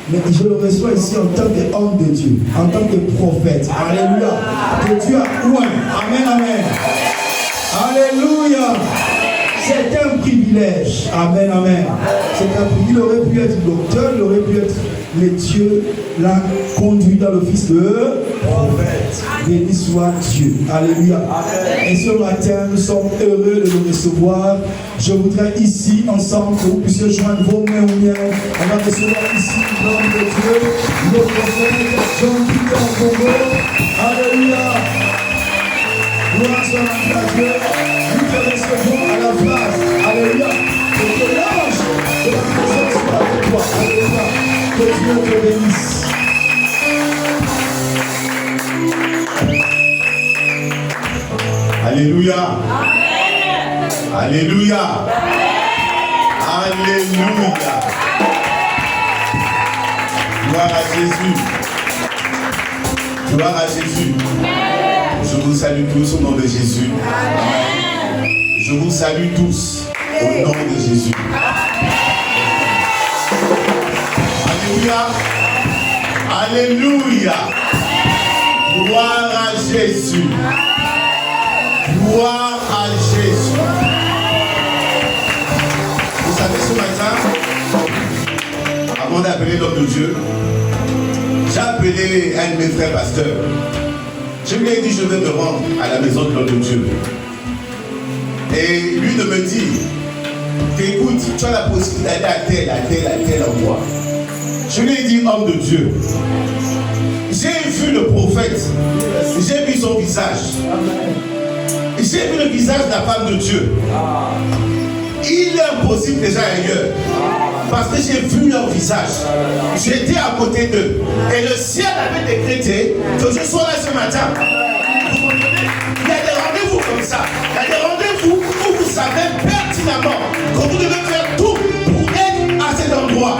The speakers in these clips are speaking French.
Mais je le reçois ici en tant qu'homme de Dieu, en tant que prophète. Alléluia. Que Dieu a oint. Amen, amen. Alléluia. C'est un privilège. Amen, amen. C'est un privilège. Il aurait pu être docteur, il aurait pu être... Mais Dieu l'a conduit dans l'office de prophète. Béni soit Dieu. Alléluia. Amen. Et ce matin, nous sommes heureux de le recevoir. Je voudrais ici, ensemble, que vous puissiez joindre vos mains aux miennes. On va recevoir ici l'homme de Dieu, le prophète Jean-Pierre Congo. Alléluia. Gloire soit à Dieu. Nous te recevons à la place. Alléluia. Et que l'ange de la présence soit avec toi. Alléluia. Que Dieu te bénisse. Alléluia. Alléluia. Alléluia. Gloire à Jésus. Gloire à Jésus. Je vous salue tous au nom de Jésus. Je vous salue tous au nom de Jésus. Alléluia. Alléluia. Gloire à Jésus. Gloire à Jésus. Vous savez, ce matin, avant d'appeler l'homme de Dieu, j'ai appelé un de mes frères pasteurs. Je lui ai dit, je vais me rendre à la maison de l'homme de Dieu. Et lui de me dire, écoute, tu as la possibilité d'aller à tel endroit. Je lui ai dit, homme de Dieu, j'ai vu le prophète, j'ai vu son visage. J'ai vu le visage de la femme de Dieu. Il est impossible déjà ailleurs. Parce que j'ai vu leur visage. J'étais à côté d'eux. Et le ciel avait décrété que je sois là ce matin. Vous comprenez? Il y a des rendez-vous comme ça. Il y a des rendez-vous où vous savez pertinemment que vous devez faire tout pour être à cet endroit.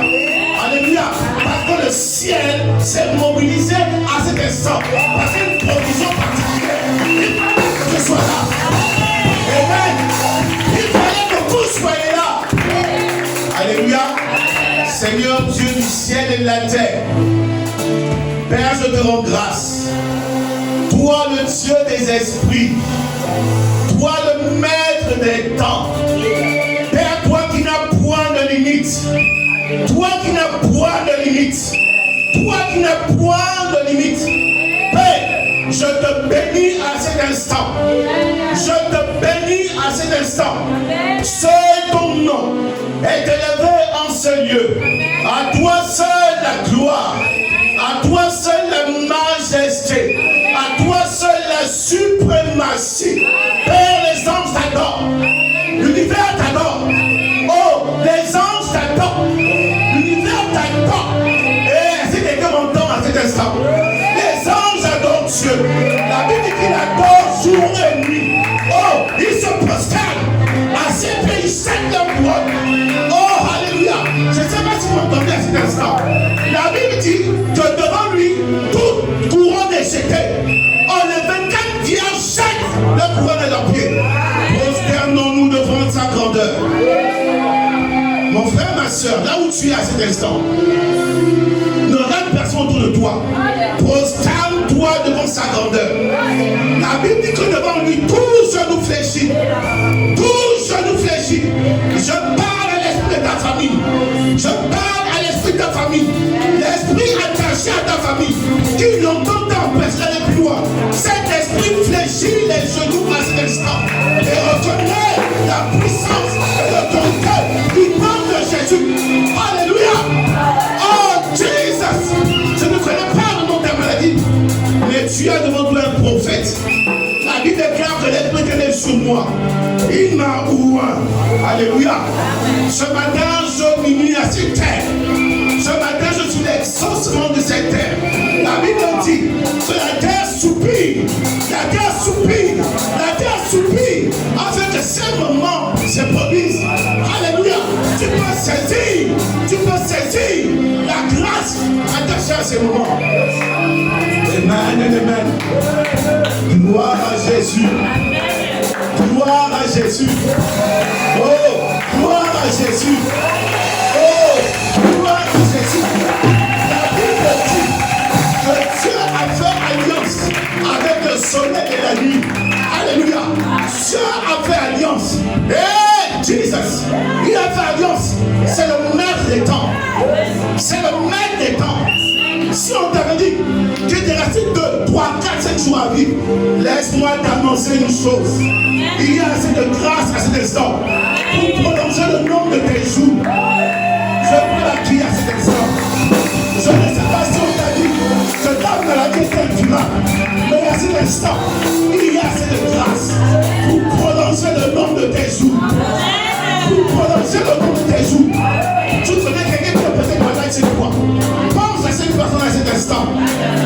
Alléluia. Parce que le ciel s'est mobilisé à cet instant. Parce qu'il y a une provision particulière. Il fallait que je sois là. Amen. Il fallait que vous soyez là. Alléluia. Seigneur Dieu du ciel et de la terre, Père, je te rends grâce. Toi le Dieu des esprits, toi le maître des temps, Père, toi qui n'as point de limite, toi qui n'as point de limite, toi qui n'as point de limite, Père, je te bénis à cet instant. Je te bénis à cet instant. Seul ton nom est élevé en ce lieu. À toi seul la gloire. À toi seul la majesté. À toi seul la suprématie. Père, les anges t'adorent. L'univers t'adore. Oh, les anges t'adorent. L'univers t'adore. Et si quelqu'un m'entend à cet instant, les anges adorent Dieu. La Bible dit qu'il adore jour et nuit. Oh, ils se prosternent à ses pieds, ils cèdent leur couronne. Oh, alléluia. Je ne sais pas si vous m'entendez à cet instant. La Bible dit que devant lui, toute couronne est jetée. Oh, les 24 vierges jettent leur couronne à leurs pieds. Prosternons-nous devant sa grandeur. Mon frère, ma soeur, là où tu es à cet instant, ne regarde personne autour de toi. Prosterne-toi devant sa grandeur. La Bible dit que devant lui, tout genou fléchit. Tout genou fléchit. Je parle à l'esprit de ta famille. Je parle à l'esprit de ta famille. L'esprit attaché à ta famille, qui longtemps t'empêche d'aller plus loin. Cet esprit fléchit les genoux à cet instant. Et reconnaît la puissance et l'autorité du nom de Jésus. Alléluia. Oh, Jesus. Je ne connais pas le nom de ta maladie, mais tu as devant toi un prophète. La Bible déclare que l'Esprit est sur moi. Il m'a oint. Alléluia. Ce matin, je m'unis à cette terre. Ce matin, je suis l'exaucement de cette terre. La Bible dit que la terre soupire. La terre soupire. La terre soupire. Afin que ces moments se produisent. Alléluia. Tu peux saisir. Tu peux saisir la grâce attachée à ces moments. Amen, amen. Gloire à Jésus. Gloire à Jésus. Oh, gloire à Jésus. Oh, gloire à Jésus. C'est le maître des temps. Si on t'avait dit que tu es resté 2, 3, 4, 5 jours à vivre, laisse-moi t'annoncer une chose. Il y a assez de grâce à cet instant pour prolonger le nombre de tes jours. Je prends la clé à cet instant. Je ne sais pas si on t'a dit que l'homme de la vie est incurable, mais à cet instant, il y a assez de grâce pour prolonger le nombre de tes jours. Pour prolonger le nombre de tes jours. Tu connais quelqu'un qui est peut-être malade, c'est quoi? Pense à cette personne à cet instant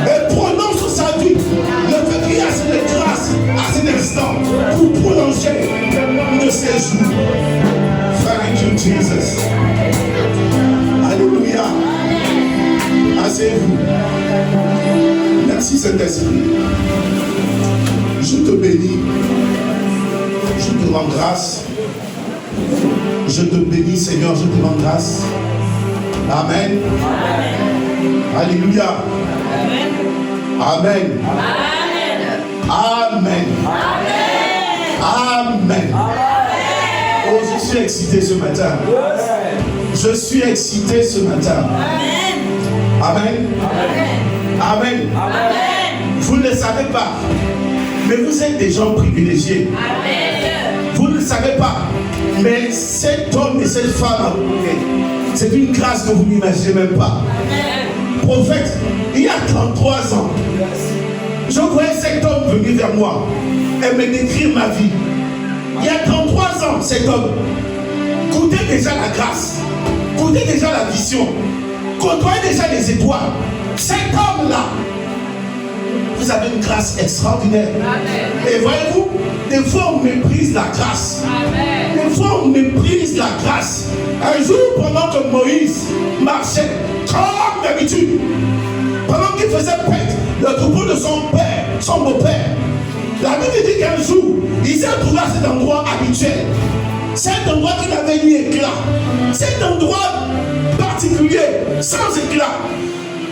et prononce sur sa vie le fait qu'il y a assez de grâce à cet instant pour prolonger de ses jours. Thank you, Jesus. Alléluia. Asseyez-vous. Merci Saint-Esprit. Je te bénis. Je te rends grâce. Je te bénis Seigneur, je te rends grâce. Amen. Alléluia. Amen. Amen. Amen. Oh, je suis excité ce matin. Je suis excité ce matin. Amen. Amen. Vous ne le savez pas, mais vous êtes des gens privilégiés. Vous ne le savez pas, mais cet homme et cette femme, c'est une grâce que vous n'imaginez même pas. Prophète, il y a 33 ans, je voyais cet homme venir vers moi et me décrire ma vie. Il y a 33 ans, cet homme goûtait déjà la grâce, goûtait déjà la vision, côtoyait déjà les étoiles. Cet homme-là, vous avez une grâce extraordinaire. Amen. Et voyez-vous, des fois on méprise la grâce. Amen. Des fois on méprise la grâce. Un jour, pendant que Moïse marchait comme d'habitude, pendant qu'il faisait paître le troupeau de son père, son beau-père, la Bible dit qu'un jour, il s'est trouvé à cet endroit habituel. Cet endroit qui n'avait ni éclat. Cet endroit particulier, sans éclat.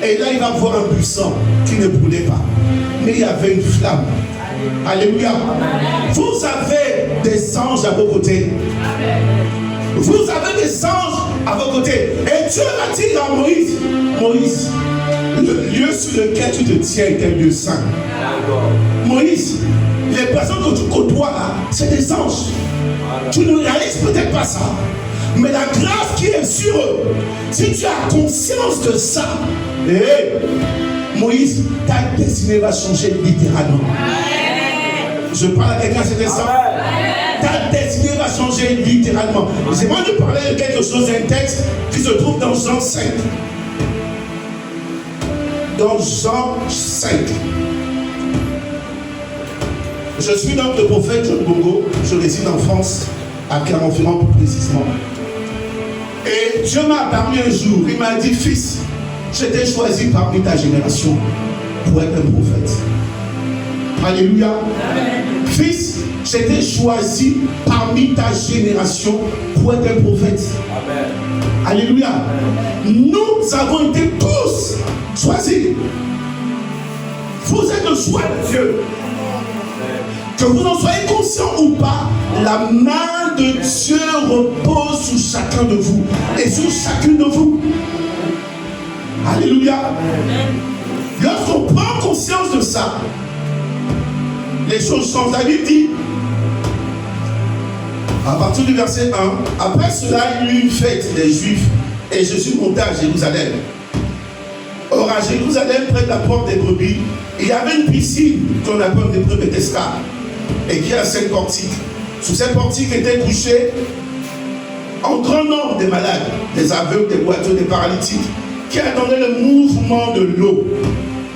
Et là, il va voir un buisson qui ne brûlait pas. Mais il y avait une flamme. Alléluia. Vous avez des anges à vos côtés. Vous avez des anges à vos côtés. Et Dieu va dire à Moïse, Moïse, le lieu sur lequel tu te tiens est un lieu saint. Moïse, les personnes que tu côtoies là, c'est des anges. Tu ne réalises peut-être pas ça. Mais la grâce qui est sur eux, si tu as conscience de ça, Moïse, ta destinée va changer littéralement. Je parle à quelqu'un à cet instant. Ta destinée va changer littéralement. J'aimerais te parler de quelque chose, d'un texte qui se trouve dans Jean 5. Dans Jean 5. Je suis donc le prophète John Bongo. Je réside en France, à Clermont-Ferrand plus précisément. Et Dieu m'a parlé un jour. Il m'a dit, fils, je t'ai choisi parmi ta génération pour être un prophète. Alléluia. Amen. Fils, je t'ai choisi parmi ta génération pour être un prophète. Amen. Alléluia. Amen. Nous avons été tous choisis. Vous êtes le choix de Dieu. Que vous en soyez conscients ou pas, la main de Dieu repose sur chacun de vous et sur chacune de vous. Alléluia. Lorsqu'on prend conscience de ça, les choses changent. La Bible dit, à partir du verset 1, après cela, il y eut une fête des Juifs et Jésus monta à Jérusalem. Or, à Jérusalem, près de la porte des brebis, il y avait une piscine qu'on appelle des brebis Bethesda et qui a 5 portiques. Sous ces portiques étaient couchés en grand nombre des malades, des aveugles, des boiteux, des paralytiques, qui attendaient le mouvement de l'eau.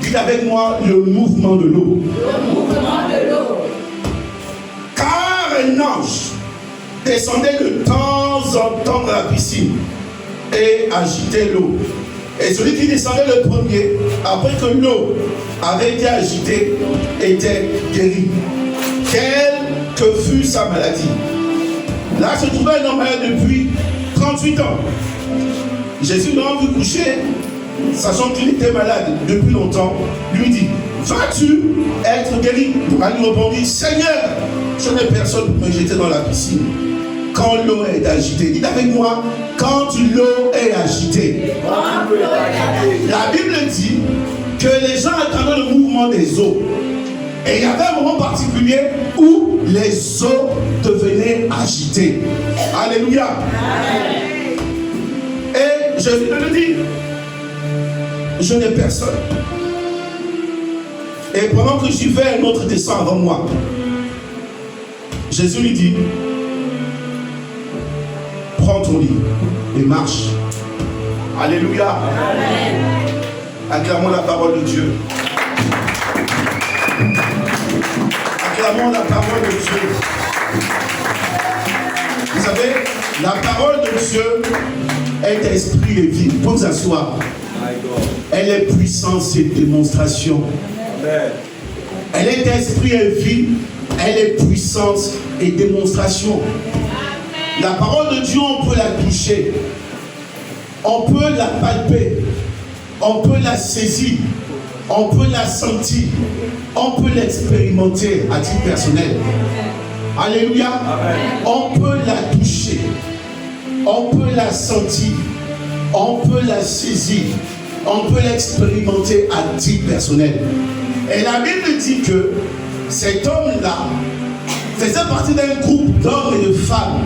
Dites avec moi, le mouvement de l'eau. Le mouvement de l'eau. Car un ange descendait de temps en temps dans la piscine et agitait l'eau. Et celui qui descendait le premier, après que l'eau avait été agitée, était guéri. Quelle que fût sa maladie. Là se trouvait un homme malade depuis 38 ans. Jésus l'a vu coucher, sachant qu'il était malade depuis longtemps, lui dit, vas-tu être guéri? Il lui répondit, Seigneur, je n'ai personne pour me jeter dans la piscine. Quand quand l'eau est agitée. Dites avec moi, quand l'eau est agitée. La Bible dit que les gens attendaient le mouvement des eaux. Et il y avait un moment particulier où les eaux devenaient agitées. Alléluia. Et je viens de le dire, je n'ai personne. Et pendant que j'y vais, un autre descend avant moi. Jésus lui dit, prends ton lit et marche. Alléluia. Amen. Acclamons la parole de Dieu. Acclamons la parole de Dieu. Vous savez, la parole de Dieu est esprit et vie. Pour vous asseoir. Elle est puissance et démonstration. Elle est esprit et vie. Elle est puissance et démonstration. La parole de Dieu, on peut la toucher. On peut la palper. On peut la saisir. On peut la sentir. On peut l'expérimenter à titre personnel. Alléluia. Amen. On peut la toucher. On peut la sentir. On peut la saisir. On peut l'expérimenter à titre personnel. Et la Bible dit que cet homme-là faisait partie d'un groupe d'hommes et de femmes